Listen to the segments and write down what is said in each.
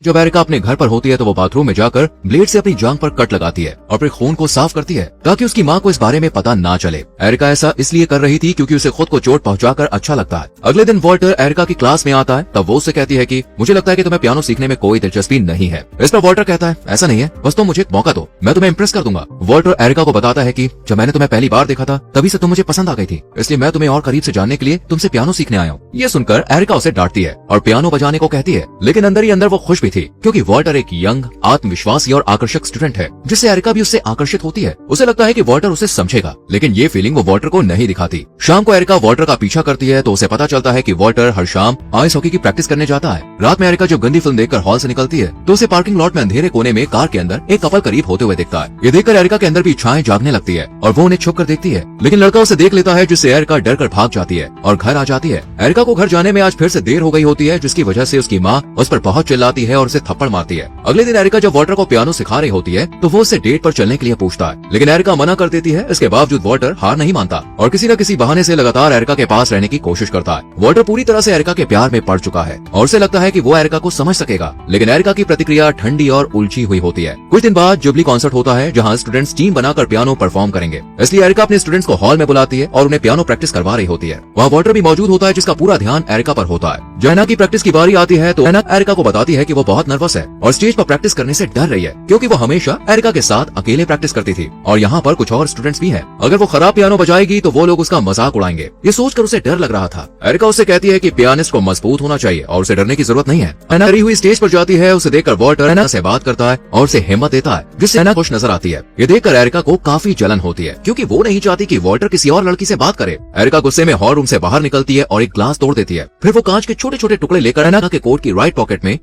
जब एरिका अपने घर पर होती है तो वो बाथरूम में जाकर ब्लेड से अपनी जांघ पर कट लगाती है और फिर खून को साफ करती है ताकि उसकी माँ को इस बारे में पता ना चले। एरिका ऐसा इसलिए कर रही थी क्योंकि उसे खुद को चोट पहुंचाकर अच्छा लगता है। अगले दिन वॉल्टर एरिका की क्लास में आता है, तब वो उससे कहती है कि मुझे लगता है कि तुम्हें पियानो सीखने में कोई दिलचस्पी नहीं है। इस पर वॉल्टर कहता है ऐसा नहीं है, बस तुम मुझे एक मौका दो, मैं तुम्हें इम्प्रेस कर दूंगा। वॉल्टर एरिका को बताता है कि जब मैंने तुम्हें पहली बार देखा था तभी से तुम मुझे पसंद आ गई थी, इसलिए मैं तुम्हें और करीब से जानने के लिए तुमसे पियानो सीखने आया हूँ। ये सुनकर एरिका उसे डांटती है और पियानो बजाने को कहती है, लेकिन अंदर ही अंदर वो खुश भी थी क्योंकि वॉल्टर एक यंग, आत्मविश्वासी और आकर्षक स्टूडेंट है जिससे एरिका भी उससे आकर्षित होती है। उसे लगता है कि वॉल्टर उसे समझेगा, लेकिन ये फीलिंग वो वॉल्टर को नहीं दिखाती। शाम को एरिका वॉल्टर का पीछा करती है तो उसे पता चलता है कि वॉल्टर हर शाम आइस हॉकी की प्रैक्टिस करने जाता है। रात में एरिका जब गंदी फिल्म देखकर हॉल से निकलती है तो उसे पार्किंग लॉट में अंधेरे कोने में कार के अंदर एक कपल करीब होते हुए दिखता है। ये देखकर एरिका के अंदर भी इच्छाएं जागने लगती है और वो उन्हें छुप कर देखती है, लेकिन लड़का उसे देख लेता है जिससे एरिका डर कर भाग जाती है और घर आ जाती है। एरिका को घर जाने में आज फिर से देर हो गई होती है जिसकी वजह से उसकी माँ उस पर बहुत चिल्लाती है और उसे थप्पड़ मारती है। अगले दिन एरिका जब वॉल्टर को पियानो सिखा रही होती है तो वो उससे डेट पर चलने के लिए पूछता है, लेकिन एरिका मना कर देती है। इसके बावजूद वॉल्टर हार नहीं मानता और किसी न किसी बहाने से लगातार एरिका के पास रहने की कोशिश करता है। वॉल्टर पूरी तरह से एरिका के प्यार में पड़ चुका है और उसे लगता है कि वो एरिका को समझ सकेगा, लेकिन एरिका की प्रतिक्रिया ठंडी और उलझी हुई होती है। कुछ दिन बाद जुबली कॉन्सर्ट होता है जहाँ स्टूडेंट्स टीम बनाकर पियानो परफॉर्म करेंगे, इसलिए एरिका अपने स्टूडेंट्स को हॉल में बुलाती है और उन्हें पियानो प्रैक्टिस करवा रही होती है। वहाँ वॉल्टर भी मौजूद होता है जिसका पूरा ध्यान एरिका पर होता है। जब एना की प्रैक्टिस की बारी आती है तो एना एरिका को बताती है कि वो बहुत नर्वस है और स्टेज पर प्रैक्टिस करने से डर रही है क्योंकि वो हमेशा एरिका के साथ अकेले प्रैक्टिस करती थी और यहाँ पर कुछ और स्टूडेंट्स भी हैं। अगर वो खराब पियानो बजाएगी तो वो लोग उसका मजाक उड़ाएंगे। ये सोचकर उसे डर लग रहा था। एरिका उससे कहती है कि पियानिस्ट को मजबूत होना चाहिए और उसे डरने की जरूरत नहीं है। एना डरी हुई स्टेज पर जाती है। उसे देखकर वॉल्टर एना से बात करता है और उसे हिम्मत देता है जिससे एना खुश नजर आती है। ये देखकर एरिका को काफी जलन होती है क्योंकि वो नहीं चाहती कि वॉल्टर किसी और लड़की से बात करे। एरिका गुस्से में हॉल रूम से बाहर निकलती है और एक ग्लास तोड़ देती है। फिर वो कांच के छोटे छोटे टुकड़े लेकर एना के कोट की राइट पॉकेट में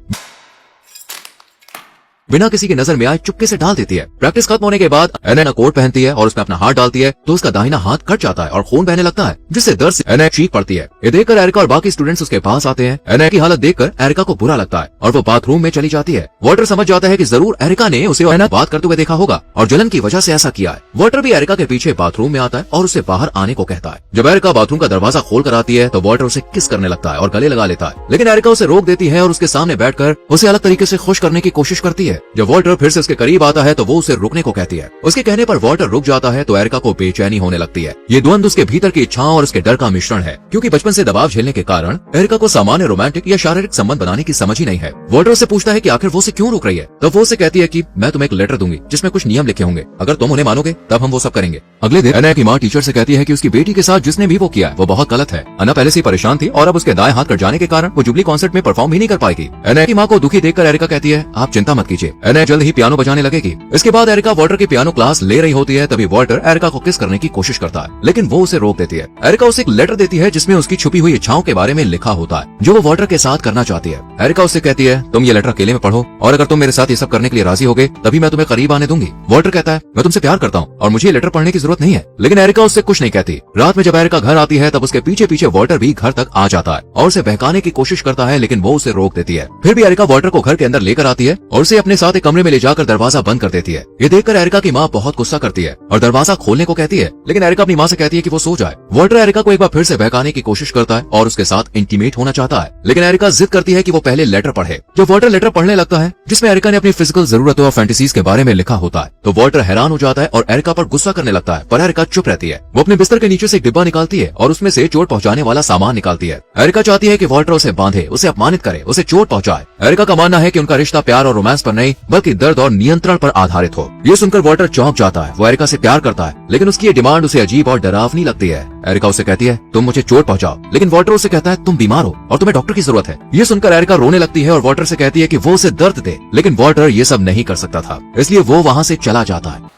बिना किसी की नजर में आए चुपके से डाल देती है। प्रैक्टिस खत्म होने के बाद एना कोट पहनती है और उसमें अपना हाथ डालती है तो उसका दाहिना हाथ कट जाता है और खून बहने लगता है जिससे दर्द से एना चीख पड़ती है। ये देखकर एरिका और बाकी स्टूडेंट्स उसके पास आते हैं। एना की हालत देखकर एरिका को बुरा लगता है और वो बाथरूम में चली जाती है। वॉल्टर समझ जाता है कि जरूर एरिका ने उसे एना बात करते हुए देखा होगा और जलन की वजह से ऐसा किया है। वॉल्टर भी एरिका के पीछे बाथरूम में आता है और उसे बाहर आने को कहता है। जब एरिका बाथरूम का दरवाजा खोल कर आती है तो वॉल्टर उसे किस करने लगता है और गले लगा लेता है, लेकिन एरिका उसे रोक देती है और उसके सामने बैठकर उसे अलग तरीके से खुश करने की कोशिश करती है। जब वॉल्टर फिर से उसके करीब आता है तो वो उसे रुकने को कहती है। उसके कहने पर वॉल्टर रुक जाता है तो एरिका को बेचैनी होने लगती है। ये द्वंद्व उसके भीतर की इच्छाओं और उसके डर का मिश्रण है क्योंकि बचपन से दबाव झेलने के कारण एरिका को सामान्य रोमांटिक या शारीरिक संबंध बनाने की समझ ही नहीं है। वॉल्टर से पूछता है कि आखिर वो उसे क्यों रोक रही है। तब वो उसे कहती है कि मैं तुम्हें एक लेटर दूंगी जिसमें कुछ नियम लिखे होंगे, अगर तुम उन्हें मानोगे तब हम वो सब करेंगे। अगले दिन एना की माँ टीचर से कहती है कि उसकी बेटी के साथ जिसने भी वो किया है वो बहुत गलत है। एना पहले से परेशान थी और अब उसके दाएं हाथ कट जाने के कारण वो जुबली कॉन्सर्ट में परफॉर्म भी नहीं कर पाएगी। एना की माँ को दुखी देखकर एरिका कहती है आप चिंता मत कीजिए, एना जल्द ही पियानो बजाने लगेगी। इसके बाद एरिका वॉल्टर की पियानो क्लास ले रही होती है। तभी वॉल्टर एरिका को किस करने की कोशिश करता है लेकिन वो उसे रोक देती है। एरिका उसे एक लेटर देती है जिसमें उसकी छुपी हुई इच्छाओं के बारे में लिखा होता है जो वो वॉल्टर के साथ करना चाहती है। एरिका उससे कहती है तुम ये लेटर अकेले में पढ़ो और अगर तुम मेरे साथ ये सब करने के लिए राजी होगे तभी मैं तुम्हें करीब आने दूंगी। वॉल्टर कहता है मैं तुमसे प्यार करता हूँ और मुझे ये लेटर पढ़ने की जरूरत नहीं है, लेकिन एरिका उससे कुछ नहीं कहती। रात में जब एरिका घर आती है तब उसके पीछे पीछे वॉल्टर भी घर तक आ जाता है और उसे बहकाने की कोशिश करता है, लेकिन वो उसे रोक देती है। फिर भी एरिका वॉल्टर को घर के अंदर लेकर आती है और उसे अपने साथ एक कमरे में ले जाकर दरवाजा बंद कर देती है। ये देखकर एरिका की माँ बहुत गुस्सा करती है और दरवाजा खोलने को कहती है, लेकिन एरिका अपनी माँ से कहती है कि वो सो जाए। वॉल्टर एरिका को एक बार फिर से बहकाने की कोशिश करता है और उसके साथ इंटीमेट होना चाहता है, लेकिन एरिका जिद करती है कि वो पहले लेटर पढ़े। जब वॉल्टर लेटर पढ़ने लगता है जिसमें एरिका ने अपनी फिजिकल जरूरतों और फैंटेसीज के बारे में लिखा होता है तो वॉल्टर हैरान हो जाता है और एरिका पर गुस्सा करने लगता है, पर एरिका चुप रहती है। वो अपने बिस्तर के नीचे से एक डिब्बा निकालती है और उसमें से चोट पहुंचाने वाला सामान निकालती है। एरिका चाहती है कि वॉल्टर उसे बांधे, उसे अपमानित करे, उसे चोट पहुंचाए। एरिका का मानना है कि उनका रिश्ता प्यार और रोमांस पर नहीं बल्कि दर्द और नियंत्रण पर आधारित हो। ये सुनकर वॉल्टर चौंक जाता है। वो एरिका से प्यार करता है लेकिन उसकी ये डिमांड उसे अजीब और डरावनी लगती है। एरिका उसे कहती है तुम मुझे चोट पहुंचाओ, लेकिन वॉल्टर उसे कहता है तुम बीमार हो और तुम्हें डॉक्टर की जरूरत है। ये सुनकर एरिका रोने लगती है और वॉल्टर से कहती है कि वो उसे दर्द दे, लेकिन वॉल्टर ये सब नहीं कर सकता था, इसलिए वो वहाँ से चला जाता है।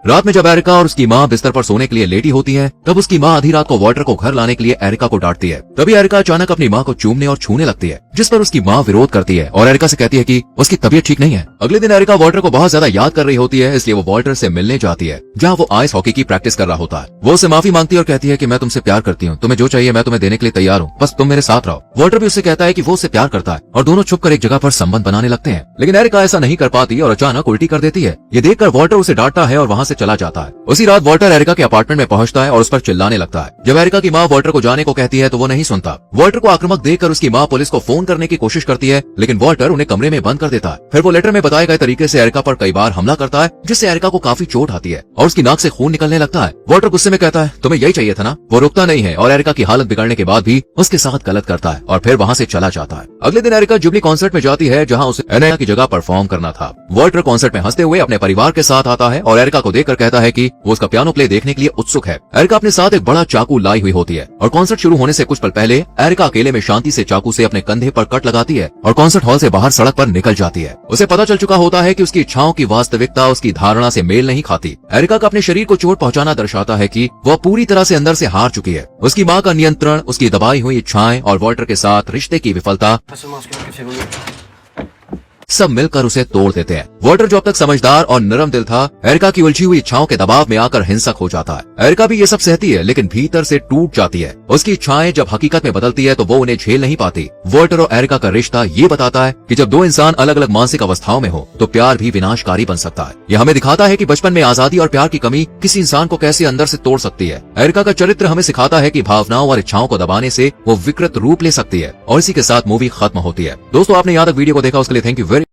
रात में जब एरिका और उसकी माँ बिस्तर पर सोने के लिए लेटी होती है तब उसकी माँ आधी रात को वॉल्टर को घर लाने के लिए एरिका को डांटती है। तभी एरिका अचानक अपनी माँ को चूमने और छूने लगती है, जिस पर उसकी माँ विरोध करती है और एरिका से कहती है कि उसकी तबीयत ठीक नहीं है। अगले दिन एरिका वॉल्टर को बहुत ज्यादा याद कर रही होती है, इसलिए वो वॉल्टर से मिलने जाती है जहाँ वो आइस हॉकी की प्रैक्टिस कर रहा होता है। वो उससे माफी मांगती है और कहती है कि मैं तुमसे प्यार करती हूँ, तुम्हें जो चाहिए मैं तुम्हें देने के लिए तैयार हूँ, बस तुम मेरे साथ रहो। वॉल्टर भी उससे कहता है कि वो उससे प्यार करता है और दोनों छुपकर एक जगह पर संबंध बनाने लगते हैं, लेकिन एरिका ऐसा नहीं कर पाती और अचानक उल्टी कर देती है। ये देखकर वॉल्टर उसे डांटता है और वहाँ से से चला जाता है। उसी रात वॉल्टर एरिका के अपार्टमेंट में पहुंचता है और उस पर चिल्लाने लगता है। जब एरिका की माँ वॉल्टर को जाने को कहती है तो वो नहीं सुनता। वॉल्टर को आक्रामक देखकर उसकी माँ पुलिस को फोन करने की कोशिश करती है, लेकिन वॉल्टर उन्हें कमरे में बंद कर देता है। फिर वो लेटर में बताए गए तरीके से एरिका पर कई बार हमला करता है, जिससे एरिका को काफी चोट आती है और उसकी नाक से खून निकलने लगता है। वॉल्टर गुस्से में कहता है, तुम्हें यही चाहिए था ना। वो रुकता नहीं है और एरिका की हालत बिगड़ने के बाद भी उसके साथ गलत करता है और फिर वहाँ से चला जाता है। अगले दिन एरिका जुबली कॉन्सर्ट में जाती है, जहाँ उसे एना की जगह परफॉर्म करना था। वॉल्टर कॉन्सर्ट में हंसते हुए अपने परिवार के साथ आता है और एरिका को देखकर कहता है कि वो उसका पियानो प्ले देखने के लिए उत्सुक है। एरिका अपने साथ एक बड़ा चाकू लाई हुई होती है और कॉन्सर्ट शुरू होने से कुछ पल पहले एरिका अकेले में शांति से चाकू से अपने कंधे पर कट लगाती है और कॉन्सर्ट हॉल से बाहर सड़क पर निकल जाती है। उसे पता चल चुका होता है कि उसकी इच्छाओं की वास्तविकता उसकी धारणा से मेल नहीं खाती। एरिका का अपने शरीर को चोट पहुंचाना दर्शाता है कि वह पूरी तरह से अंदर से हार चुकी है। उसकी माँ का नियंत्रण, उसकी दबाई हुई इच्छाएं और वॉल्टर के साथ रिश्ते की विफलता सब मिलकर उसे तोड़ देते हैं। वॉल्टर जो अब तक समझदार और नरम दिल था, एरिका की उलझी हुई इच्छाओं के दबाव में आकर हिंसक हो जाता है। एरिका भी ये सब सहती है, लेकिन भीतर से टूट जाती है। उसकी इच्छाएं जब हकीकत में बदलती है तो वो उन्हें झेल नहीं पाती। वॉल्टर और एरिका का रिश्ता ये बताता है कि जब दो इंसान अलग अलग मानसिक अवस्थाओं में हो तो प्यार भी विनाशकारी बन सकता है। यह हमें दिखाता है कि बचपन में आजादी और प्यार की कमी किसी इंसान को कैसे अंदर से तोड़ सकती है। एरिका का चरित्र हमें सिखाता है कि भावनाओं और इच्छाओं को दबाने से वो विकृत रूप ले सकती है। और इसी के साथ मूवी खत्म होती है। दोस्तों, आपने यहाँ तक वीडियो को देखा उसके लिए थैंक यू वेरी